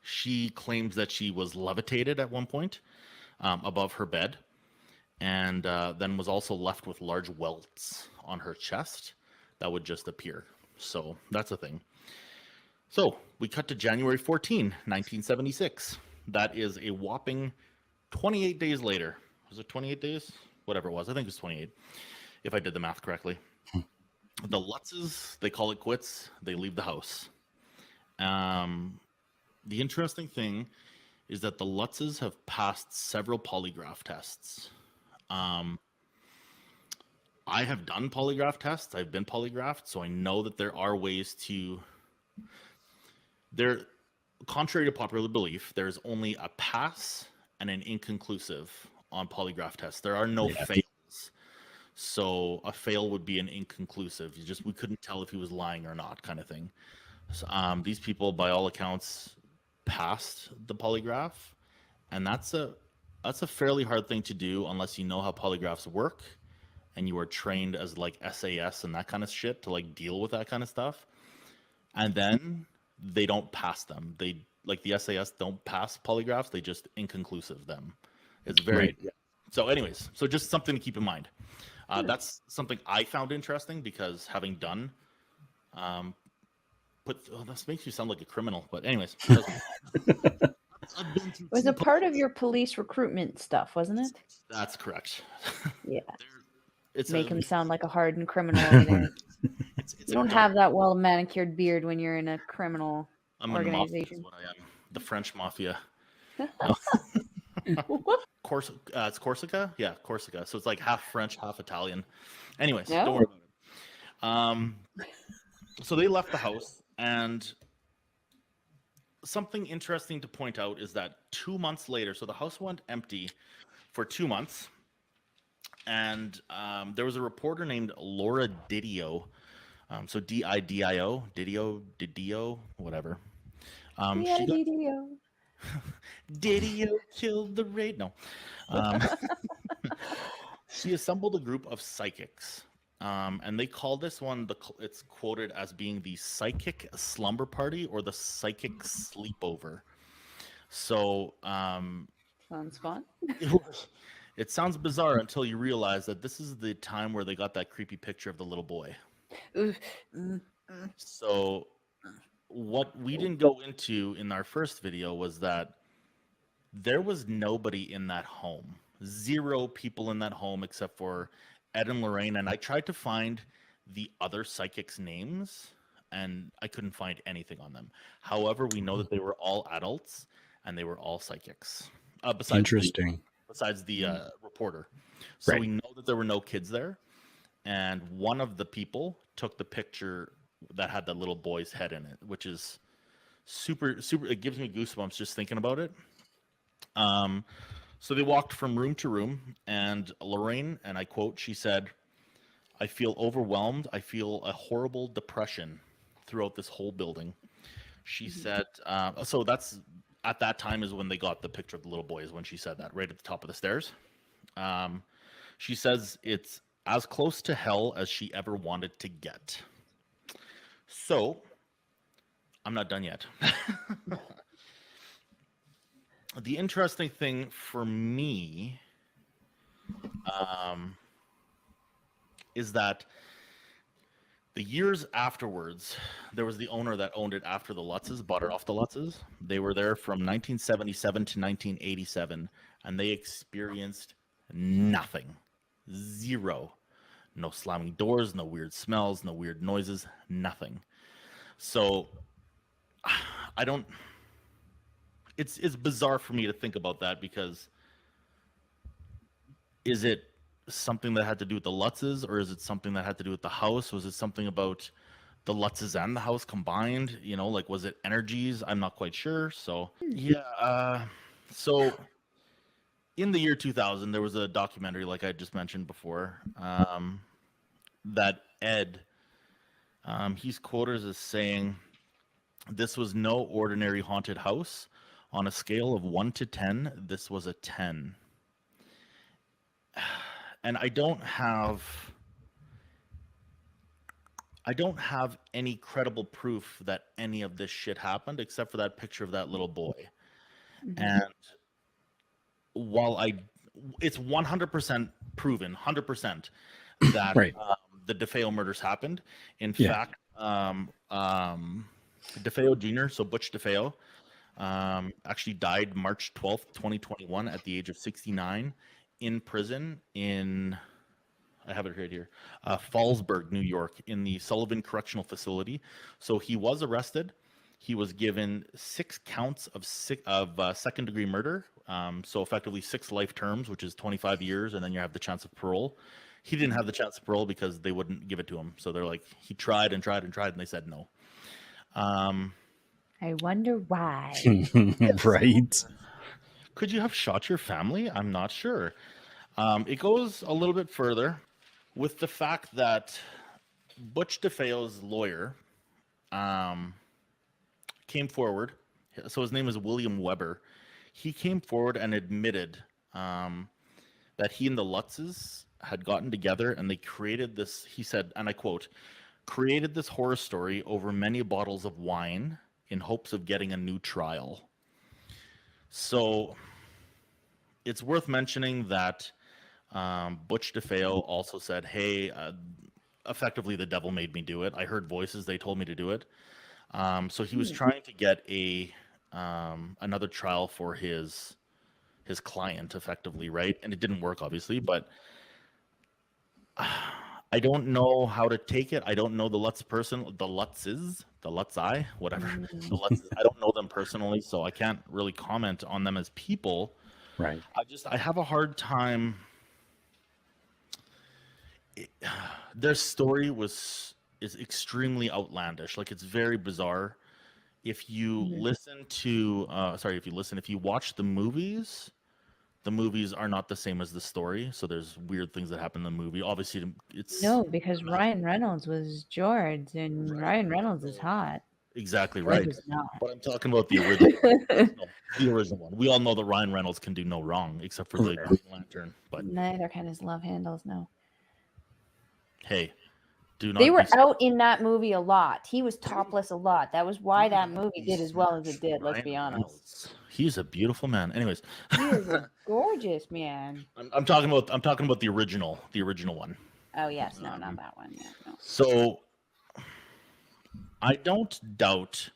she claims that she was levitated at one point above her bed, and then was also left with large welts on her chest that would just appear. So that's a thing. So we cut to January 14, 1976. That is a whopping 28 days later. Was it 28 days? Whatever it was. I think it was 28, if I did the math correctly. The Lutzes, they call it quits. They leave the house. The interesting thing is that the Lutzes have passed several polygraph tests. I have done polygraph tests. I've been polygraphed, so I know that there are ways to... Contrary to popular belief, there's only a pass and an inconclusive on polygraph tests. There are no fails. So a fail would be an inconclusive. We couldn't tell if he was lying or not, kind of thing. These people, by all accounts, passed the polygraph, and that's a fairly hard thing to do unless you know how polygraphs work and you are trained as like SAS and that kind of shit to like deal with that kind of stuff. And then they don't pass them. They like the SAS don't pass polygraphs. They just inconclusive them. It's very Right. So. Anyways, so just something to keep in mind. That's something I found interesting because having done, this makes you sound like a criminal. But anyways, It was a part of your police recruitment stuff, wasn't it? That's correct. Yeah. It's Make him sound like a hardened criminal over there. It's You don't have that well manicured beard when you're in a criminal I'm a mafia, is organization. what I am. The French mafia. It's Corsica? Yeah, Corsica. So it's like half French, half Italian. Anyways, don't worry about it. So they left the house, and something interesting to point out is that 2 months later, so the house went empty for 2 months, and there was a reporter named Laura Didio. So Didio, Didio, whatever. Didio killed the raid. No. She assembled a group of psychics, and they call this one, it's quoted as being the psychic slumber party or the psychic sleepover. So Sounds fun. it sounds bizarre until you realize that this is the time where they got that creepy picture of the little boy. So what we didn't go into in our first video was that there was nobody in that home. 0 people in that home except for Ed and Lorraine. And I tried to find the other psychics' names, and I couldn't find anything on them. However, we know that they were all adults, and they were all psychics. Interesting. Besides the reporter. So Right. we know that there were no kids there. And one of the people took the picture that had the little boy's head in it, which is super, super. It gives me goosebumps just thinking about it. So they walked from room to room, and Lorraine, and I quote, she said, "I feel overwhelmed. I feel a horrible depression throughout this whole building." She said, so that's at that time is when they got the picture of the little boy, is when she said that, right at the top of the stairs. She says it's as close to hell as she ever wanted to get. So I'm not done yet. The interesting thing for me is that the years afterwards, there was the owner that owned it after the Lutzes, bought it off the Lutzes. They were there from 1977 to 1987, and they experienced nothing. 0. No slamming doors, no weird smells, no weird noises, nothing. So I don't... It's bizarre for me to think about that, because is it something that had to do with the Lutzes, or is it something that had to do with the house? Was it something about the Lutzes and the house combined? You know, like, was it energies? I'm not quite sure. So yeah. So in the year 2000, there was a documentary, like I just mentioned before, that Ed, he's quoted as saying, "This was no ordinary haunted house. On a scale of 1 to 10, this was a 10. And I don't have any credible proof that any of this shit happened, except for that picture of that little boy. And while it's 100% proven, 100% that Right. The DeFeo murders happened. In fact, DeFeo Jr., so Butch DeFeo, actually died March 12th, 2021 at the age of 69 in prison in, I have it right here, Fallsburg, New York, in the Sullivan Correctional Facility. So he was arrested. He was given 6 counts of second-degree murder. So effectively 6 life terms, which is 25 years, and then you have the chance of parole. He didn't have the chance of parole because they wouldn't give it to him. So they're like, he tried and tried and tried, and they said no. I wonder why. Right. Could you have shot your family? I'm not sure. It goes a little bit further with the fact that Butch DeFeo's lawyer came forward. So his name is William Weber. He came forward and admitted that he and the Lutzes had gotten together and they created this. He said, and I quote, "Created this horror story over many bottles of wine in hopes of getting a new trial." So it's worth mentioning that Butch DeFeo also said, "Hey, effectively, the devil made me do it. I heard voices; they told me to do it." So he was trying to get another trial for his client, effectively, right? And it didn't work, obviously. But I don't know how to take it. I don't know the Lutz person, the Lutzi, whatever. The Lutzes. I don't know them personally, so I can't really comment on them as people. Right. I have a hard time. Their story is extremely outlandish. Like, it's very bizarre. If you listen to, if you watch the movies are not the same as the story. So there's weird things that happen in the movie. Obviously, it's No, because Ryan Reynolds was George, and Right. Ryan Reynolds is hot. exactly George right. is not. But I'm talking about the original, the original one. We all know that Ryan Reynolds can do no wrong except for the Right. Green Lantern. But Neither can his love handles. No, hey, do not. they were be- out in that movie a lot. He was topless a lot. That was why that movie did as well as it did. Let's be Ryan honest. Reynolds. He's a beautiful man. Anyways, He is a gorgeous man. I'm talking about the original one. Oh yes, no, not that one. Yeah, no. So I don't doubt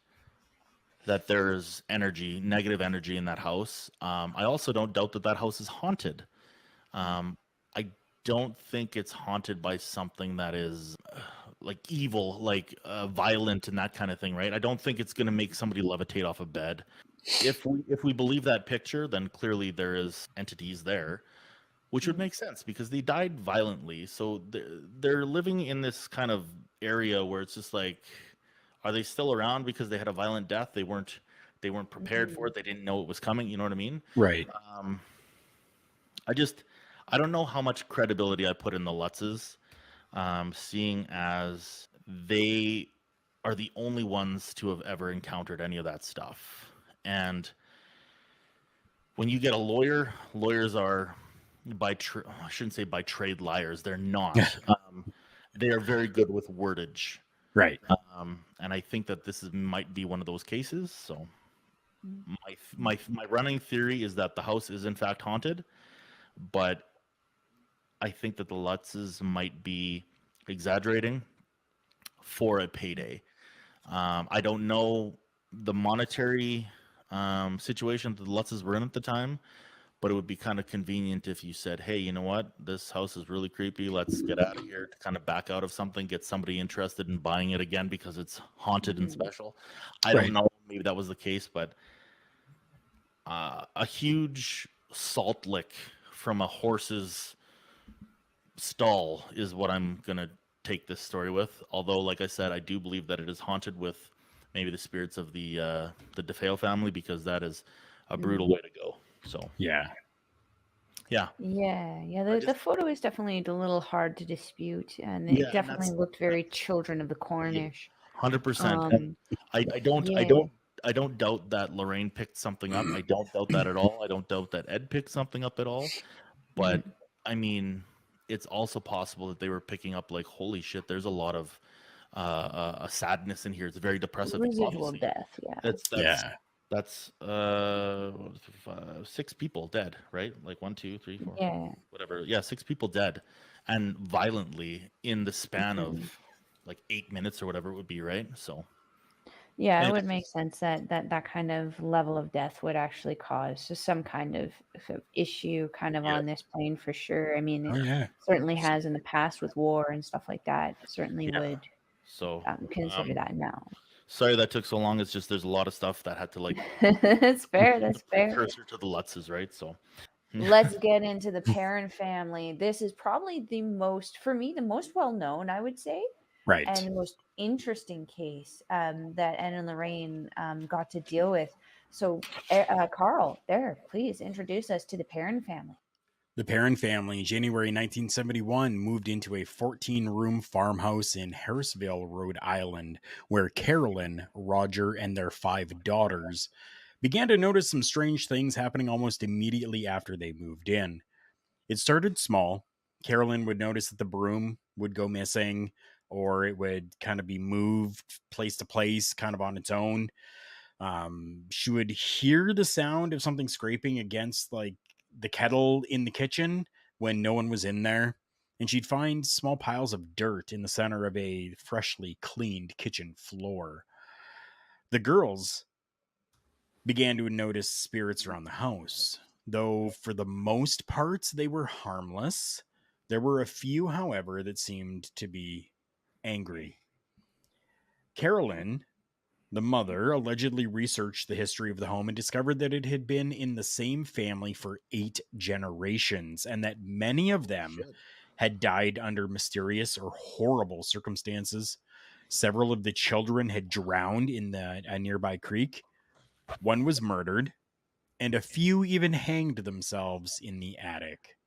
that there's negative energy in that house. I also don't doubt that house is haunted. I don't think it's haunted by something that is like evil, like violent and that kind of thing, right? I don't think it's going to make somebody levitate off a bed. If we believe that picture, then clearly there is entities there, which would make sense because they died violently. So they're living in this kind of area where it's just like, are they still around because they had a violent death? They weren't prepared for it. They didn't know it was coming. You know what I mean? Right. I don't know how much credibility I put in the Lutzes, seeing as they are the only ones to have ever encountered any of that stuff. And when you get a lawyer, lawyers are I shouldn't say by trade liars. They're not. They are very good with wordage. Right. And I think that might be one of those cases. So my running theory is that the house is in fact haunted, but I think that the Lutzes might be exaggerating for a payday. I don't know the monetary situation that the Lutzes were in at the time, but it would be kind of convenient if you said, hey, you know what? This house is really creepy. Let's get out of here to kind of back out of something, get somebody interested in buying it again because it's haunted and special. I don't know. Maybe that was the case, but a huge salt lick from a horse's stall is what I'm going to take this story with. Although, like I said, I do believe that it is haunted with maybe the spirits of the DeFeo family, because that is a brutal way to go. So Yeah. The photo is definitely a little hard to dispute, and it definitely looked very Children of the Cornish. 100%. I don't doubt that Lorraine picked something up. I don't doubt that at all. I don't doubt that Ed picked something up at all. But I mean, it's also possible that they were picking up like, holy shit, there's a lot of a sadness in here. It's very depressive. Residual obviously. death, That's 6 people dead, right? Like 1, 2, 3, 4, whatever. Yeah, 6 people dead, and violently in the span of like 8 minutes or whatever it would be, right? So yeah, it would make sense that kind of level of death would actually cause some kind of issue kind of on this plane for sure. I mean, it certainly has in the past with war and stuff like that. It certainly would consider that now. Sorry that took so long. It's just there's a lot of stuff that had to like. That's fair. That's fair. Precursor to the Lutzes, right? So let's get into the Perron family. This is probably the most well known, I would say, right, and the most interesting case that Ed and Lorraine got to deal with. So, Karl, please introduce us to the Perron family. The Perron family, January 1971, moved into a 14-room farmhouse in Harrisville, Rhode Island, where Carolyn, Roger, and their 5 daughters began to notice some strange things happening almost immediately after they moved in. It started small. Carolyn would notice that the broom would go missing, or it would kind of be moved place to place, kind of on its own. She would hear the sound of something scraping against like the kettle in the kitchen when no one was in there. And she'd find small piles of dirt in the center of a freshly cleaned kitchen floor. The girls began to notice spirits around the house, though for the most part they were harmless. There were a few, however, that seemed to be angry. Carolyn, the mother, allegedly researched the history of the home and discovered that it had been in the same family for 8 generations, and that many of them had died under mysterious or horrible circumstances. Several of the children had drowned in a nearby creek. One was murdered, and a few even hanged themselves in the attic.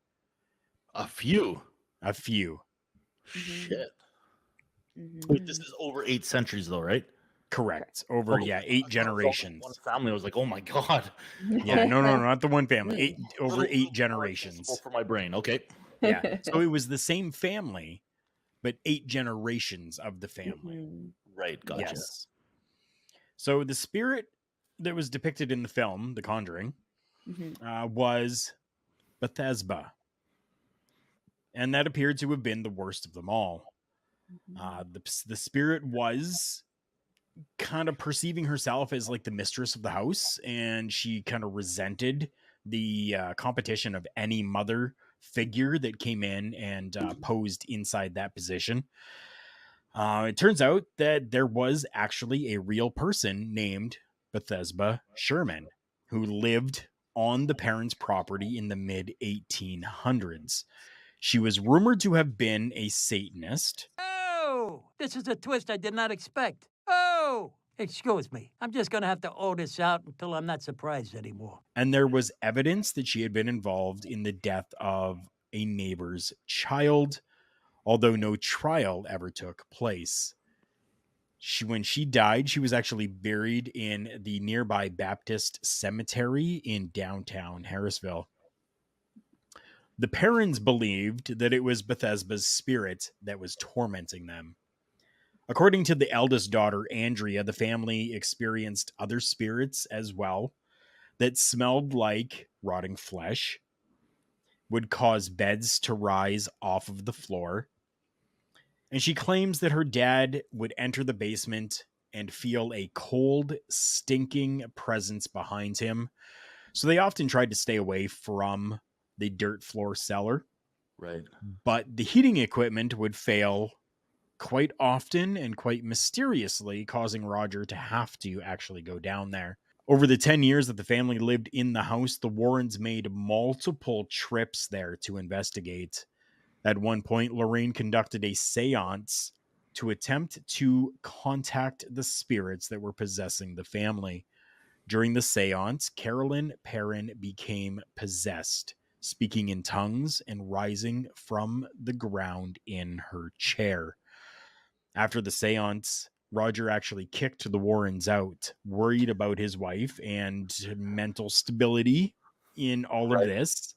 A few. Mhm. Shit. Wait, this is over 8 centuries, though, right? Correct. Over, Oh, 8 generations. One family. I was like, oh my god. Yeah, no, not the one family. Over 8 Little more generations. accessible for my brain. Okay. Yeah. So it was the same family, but 8 generations of the family. Mhm. Right. Gotcha. Yes. So the spirit that was depicted in the film, The Conjuring, Mhm. was Bethesda. And that appeared to have been the worst of them all. The spirit was kind of perceiving herself as like the mistress of the house, and she kind of resented the competition of any mother figure that came in and posed inside that position. It turns out that there was actually a real person named Bethesda Sherman who lived on the Perron's property in the mid 1800s. She was rumored to have been a Satanist. Oh, this is a twist I did not expect. Oh, excuse me. I'm just going to have to owe this out until I'm not surprised anymore. And there was evidence that she had been involved in the death of a neighbor's child, although no trial ever took place. When she died, she was actually buried in the nearby Baptist cemetery in downtown Harrisville. The Perrons believed that it was Bethesda's spirit that was tormenting them. According to the eldest daughter, Andrea, the family experienced other spirits as well that smelled like rotting flesh, would cause beds to rise off of the floor. And she claims that her dad would enter the basement and feel a cold, stinking presence behind him. So they often tried to stay away from the dirt floor cellar. Right. But the heating equipment would fail quite often and quite mysteriously, causing Roger to have to actually go down there. Over the 10 years that the family lived in the house, the Warrens made multiple trips there to investigate. At one point, Lorraine conducted a seance to attempt to contact the spirits that were possessing the family. During the seance, Carolyn Perron became possessed, speaking in tongues and rising from the ground in her chair. After the seance, Roger actually kicked the Warrens out, worried about his wife and mental stability in all of this.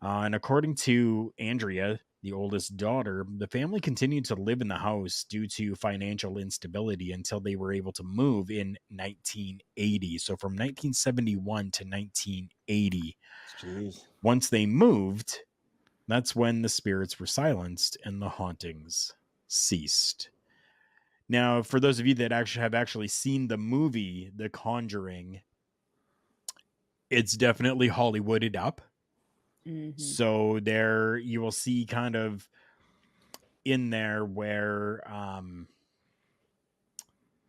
And according to Andrea, the oldest daughter, the family continued to live in the house due to financial instability until they were able to move in 1980. So from 1971 to 1980. Jeez. Once they moved, that's when the spirits were silenced and the hauntings ceased. Now, for those of you that have actually seen the movie The Conjuring, it's definitely Hollywooded up. Mhm. So there you will see kind of in there where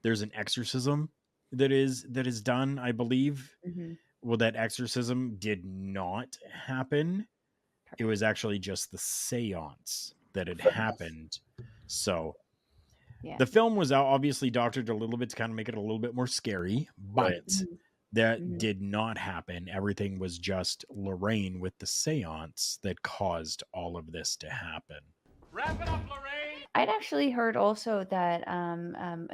there's an exorcism that is done, I believe. Mhm. Well, that exorcism did not happen. It was actually just the seance that had happened. So Yeah. the film was obviously doctored a little bit to kind of make it a little bit more scary, but That Mhm. did not happen. Everything was just Lorraine with the seance that caused all of this to happen. Wrap it up, Lorraine! I'd actually heard also that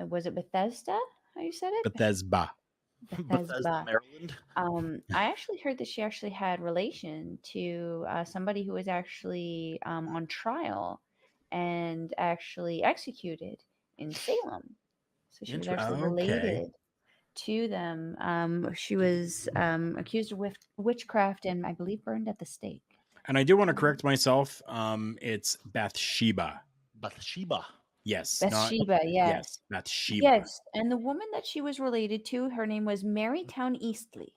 was it Bethesda? How you said it? Bethesda. Bethesda, Bethesda. Maryland. I actually heard that she actually had relation to somebody who was actually on trial and actually executed in Salem. So she was actually Interesting. Okay. related to them. She was accused of witchcraft and I believe burned at the stake. And I do want to correct myself. It's Bathsheba. Bathsheba. Yes, not Bathsheba, yes, yes. Bathsheba. Yes, and the woman that she was related to, her name was Marytown Eastley.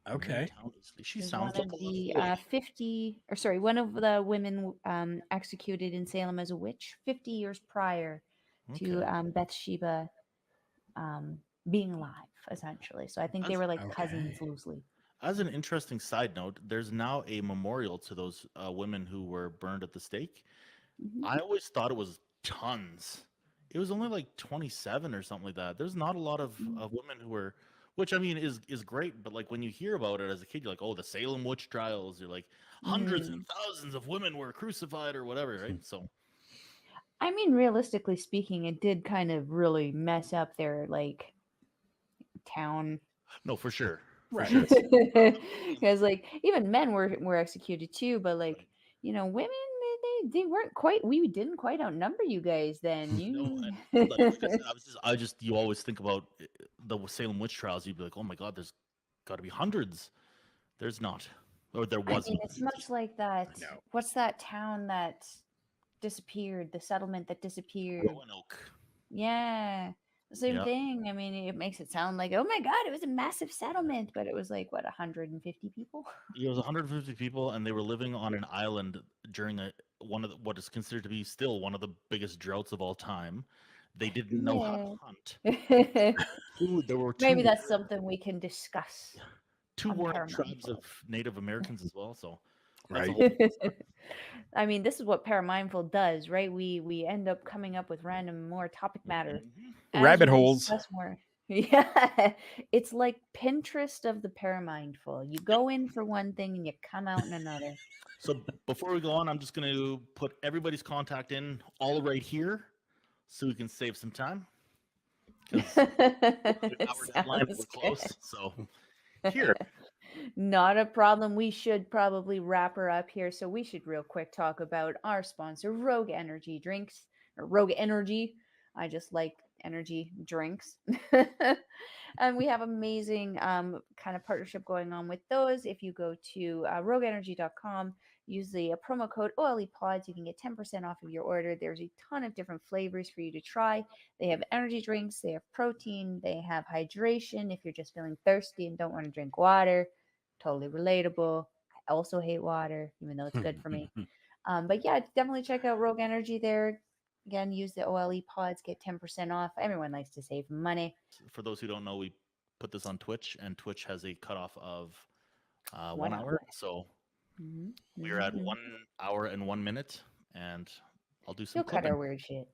Okay. She She was sounds one like of a the lot of 50, or sorry, one of the women executed in Salem as a witch 50 years prior to Okay. Bathsheba being alive, essentially. So I think they That's were like okay. cousins loosely. As an interesting side note, there's now a memorial to those women who were burned at the stake. Mhm. I always thought it was tons. It was only like 27 or something like that. There's not a lot of women who were, which I mean is great, but like when you hear about it as a kid, you're like, oh, the Salem witch trials. You're like, hundreds and thousands of women were crucified or whatever, right? So I mean, realistically speaking, it did kind of really mess up their like town. no, for sure, for Right. sure. Because like even men were executed too, but like women they weren't quite. We didn't quite outnumber you guys then. No, You. and like I said, I just you always think about the Salem witch trials. You'd be like, oh my god, there's got to be hundreds. There's not, or there I wasn't. mean, it's much like that. No. What's that town that disappeared? The settlement that disappeared. Roanoke. Yeah, the same Yeah. thing. I mean, it makes it sound like, oh my god, it was a massive settlement, but it was like what 150 people. It was 150 people, and they were living on an island during one of what is considered to be still one of the biggest droughts of all time. They didn't know how to hunt. There were Maybe that's something we can discuss. two on warring tribes ParaMindful. of Native Americans as well. So that's a Right. whole I mean, this is what ParaMindful does, right? We end up coming up with random more topic matter. as Rabbit we holes. discuss more. Yeah, it's like Pinterest of the ParaMindful. You go in for one thing and you come out in another. So before we go on, I'm just going to put everybody's contact in all right here, so we can save some time. Because our deadline Sounds is close. good. So here, Not a problem. We should probably wrap her up here. So we should real quick talk about our sponsor, Rogue Energy Drinks, or Rogue Energy. I just like energy drinks. And we have amazing kind of partnership going on with those. If you go to rogueenergy.com, use the promo code OLEPODS, you can get 10% off of your order. There's a ton of different flavors for you to try. They have energy drinks, they have protein, they have hydration if you're just feeling thirsty and don't want to drink water. Totally relatable. I also hate water, even though it's good for me. But yeah, definitely check out Rogue Energy there. Again, use the OLE pods, get 10% off. Everyone likes to save money. for those who don't know, we put this on Twitch, and Twitch has a cutoff of 1 1 hour. hour. So Mhm, we're at mhm. 1 hour and 1 minute, and I'll do some You'll cut clipping. our weird shit.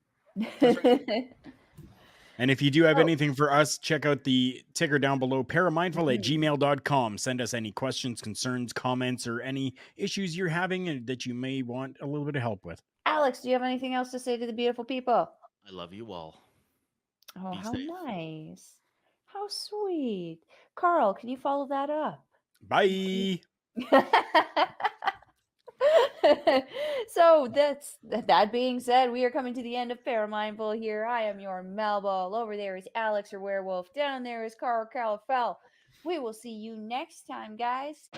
And if you do have Oh. anything for us, check out the ticker down below, paramindful at Mhm. gmail.com. Send us any questions, concerns, comments, or any issues you're having and that you may want a little bit of help with. Alex, do you have anything else to say to the beautiful people? I love you all. Oh, Be how safe. nice. How sweet. Karl, can you follow that up? Bye. So that being said, we are coming to the end of ParaMindful here. I am your Melball. Over there is Alex, your werewolf. Down there is Karl Calafell. We will see you next time, guys.